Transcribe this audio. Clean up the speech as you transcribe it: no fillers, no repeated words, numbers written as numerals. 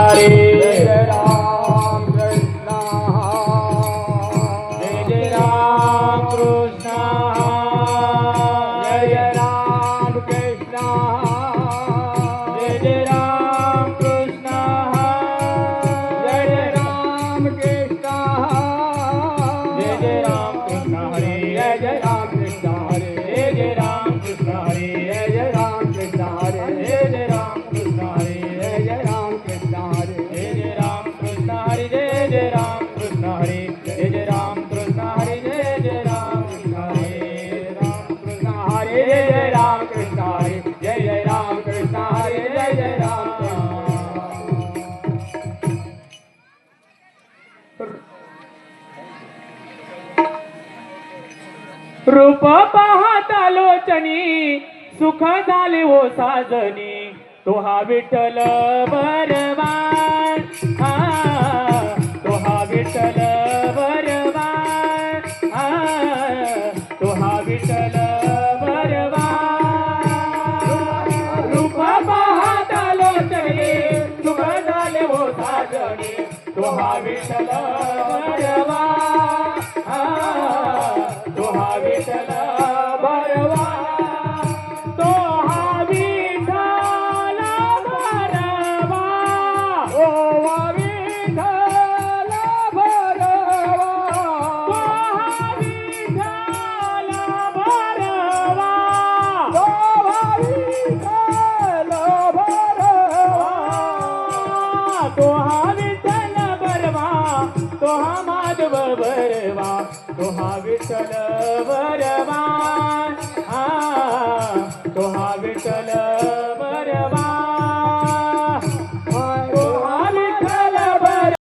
हरे जय राम कृष्ण जय राम कृष्ण जय राम कृष्ण जय राम कृष्ण जय राम कृष्ण जय राम कृष्ण हरे जय राम कृष्ण हरे जय राम कृष्ण हरे जय राम कृष्ण हरे जय राम कृष्ण हरे जय राम कृष्ण हरे जय राम कृष्ण हरे जय राम कृष्ण हरे जय राम कृष्ण हरे जय राम कृष्ण हरे जय राम कृष्ण हरे जय राम कृष्ण हरे जय राम रूप पाहता लोचनी सुख झाले ओ साजनी तो हा विठ्ठल बरवान तो हा विठ्ठल बरवान तो हा विठ्ठल बरवान रूप पाहता लोचनी सुख झाले ओ साजनी तो हा विठ्ठल बरवान तो हा विठ्ठल बरवा तो हा विठ्ठल बरवा ओ विठ्ठल भरवा तो हा विठ्ठल बरवा विठ्ठल भरवा तो हा विठ्ठल बरवा तो हा माधव बरवा तो हा विठ्ठल बरवा तो हा विठ्ठल